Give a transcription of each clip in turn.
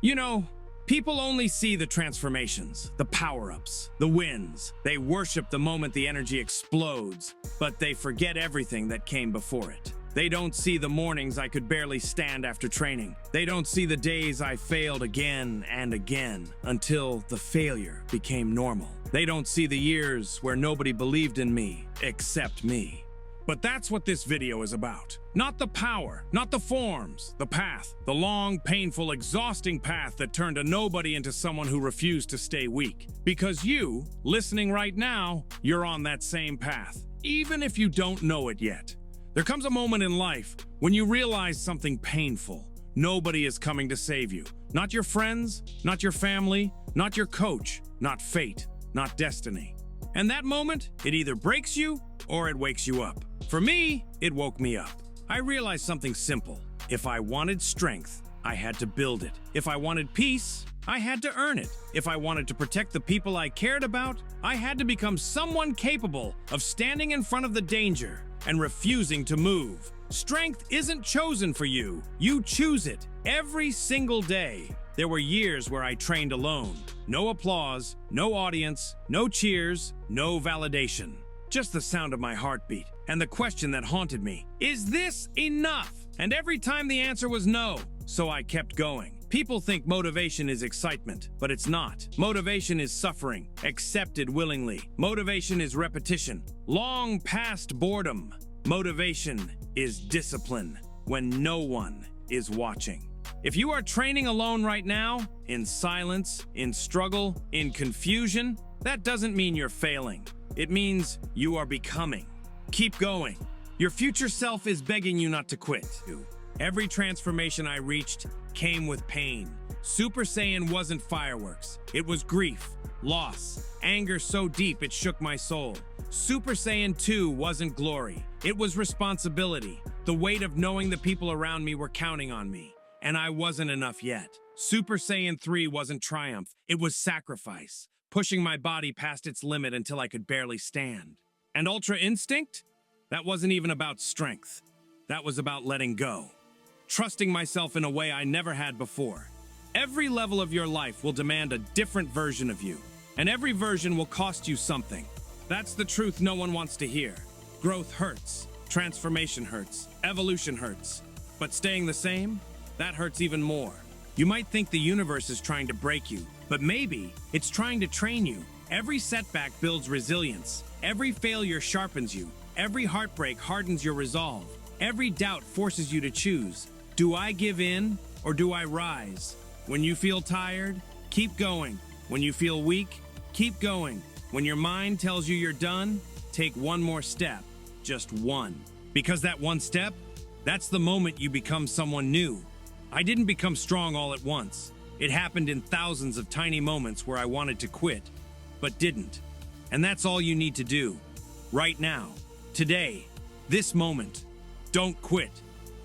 You know, people only see the transformations, the power-ups, the wins. They worship the moment the energy explodes, but they forget everything that came before it. They don't see the mornings I could barely stand after training. They don't see the days I failed again and again until the failure became normal. They don't see the years where nobody believed in me except me. But that's what this video is about. Not the power, not the forms, the path, the long, painful, exhausting path that turned a nobody into someone who refused to stay weak. Because you, listening right now, you're on that same path, even if you don't know it yet. There comes a moment in life when you realize something painful. Nobody is coming to save you. Not your friends, not your family, not your coach, not fate, not destiny. And that moment, it either breaks you or it wakes you up. For me, it woke me up. I realized something simple. If I wanted strength, I had to build it. If I wanted peace, I had to earn it. If I wanted to protect the people I cared about, I had to become someone capable of standing in front of the danger and refusing to move. Strength isn't chosen for you. You choose it every single day. There were years where I trained alone. No applause, no audience, no cheers, no validation. Just the sound of my heartbeat and the question that haunted me. Is this enough? And every time the answer was no, so I kept going. People think motivation is excitement, but it's not. Motivation is suffering, accepted willingly. Motivation is repetition, long past boredom. Motivation is discipline when no one is watching. If you are training alone right now, in silence, in struggle, in confusion, that doesn't mean you're failing. It means you are becoming. Keep going. Your future self is begging you not to quit. Every transformation I reached came with pain. Super Saiyan wasn't fireworks. It was grief, loss, anger so deep it shook my soul. Super Saiyan 2 wasn't glory. It was responsibility, the weight of knowing the people around me were counting on me, and I wasn't enough yet. Super Saiyan 3 wasn't triumph. It was sacrifice, pushing my body past its limit until I could barely stand. And Ultra Instinct? That wasn't even about strength. That was about letting go. Trusting myself in a way I never had before. Every level of your life will demand a different version of you, and every version will cost you something. That's the truth no one wants to hear. Growth hurts, transformation hurts, evolution hurts. But staying the same? That hurts even more. You might think the universe is trying to break you, but maybe it's trying to train you. Every setback builds resilience. Every failure sharpens you. Every heartbreak hardens your resolve. Every doubt forces you to choose. Do I give in or do I rise? When you feel tired, keep going. When you feel weak, keep going. When your mind tells you you're done, take one more step. Just one. Because that one step, that's the moment you become someone new. I didn't become strong all at once. It happened in thousands of tiny moments where I wanted to quit, but didn't. And that's all you need to do. Right now. Today. This moment. Don't quit.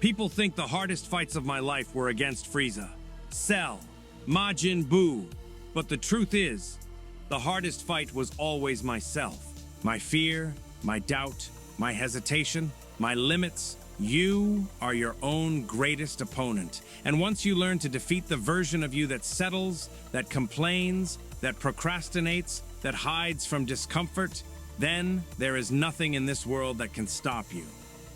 People think the hardest fights of my life were against Frieza, Cell, Majin Buu. But the truth is, the hardest fight was always myself. My fear, my doubt, my hesitation, my limits. You are your own greatest opponent. And once you learn to defeat the version of you that settles, that complains, that procrastinates, that hides from discomfort, then there is nothing in this world that can stop you.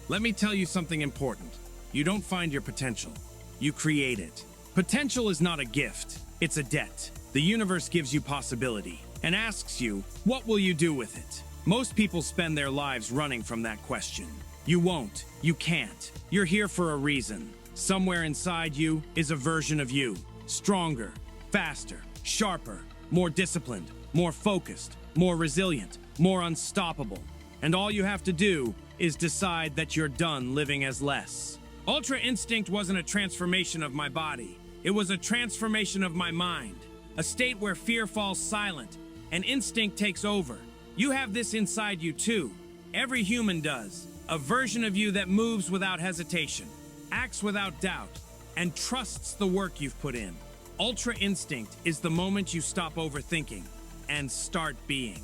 Let me tell you something important. You don't find your potential. You create it. Potential is not a gift. It's a debt. The universe gives you possibility and asks you, what will you do with it? Most people spend their lives running from that question. You won't. You can't. You're here for a reason. Somewhere inside you is a version of you. Stronger, faster, sharper, more disciplined, more focused, more resilient, more unstoppable. And all you have to do is decide that you're done living as less. Ultra Instinct wasn't a transformation of my body. It was a transformation of my mind. A state where fear falls silent and instinct takes over. You have this inside you too. Every human does. A version of you that moves without hesitation, acts without doubt, and trusts the work you've put in. Ultra Instinct is the moment you stop overthinking and start being.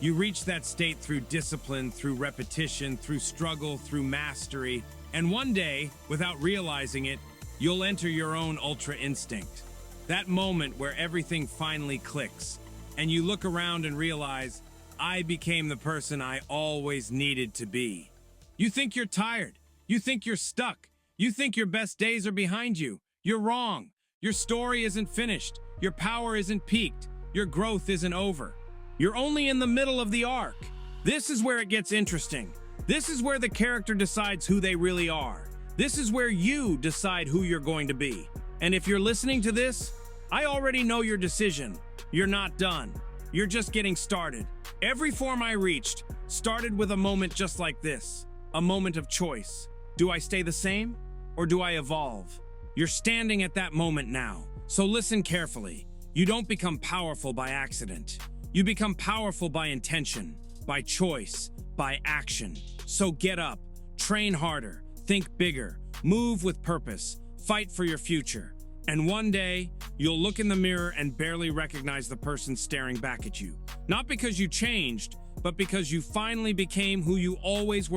You reach that state through discipline, through repetition, through struggle, through mastery, and one day, without realizing it, you'll enter your own Ultra Instinct. That moment where everything finally clicks, and you look around and realize, I became the person I always needed to be. You think you're tired. You think you're stuck. You think your best days are behind you. You're wrong. Your story isn't finished. Your power isn't peaked. Your growth isn't over. You're only in the middle of the arc. This is where it gets interesting. This is where the character decides who they really are. This is where you decide who you're going to be. And if you're listening to this, I already know your decision. You're not done. You're just getting started. Every form I reached started with a moment just like this. A moment of choice. Do I stay the same or do I evolve? You're standing at that moment now. So listen carefully. You don't become powerful by accident. You become powerful by intention, by choice, by action. So get up, train harder, think bigger, move with purpose, fight for your future. And one day, you'll look in the mirror and barely recognize the person staring back at you. Not because you changed, but because you finally became who you always were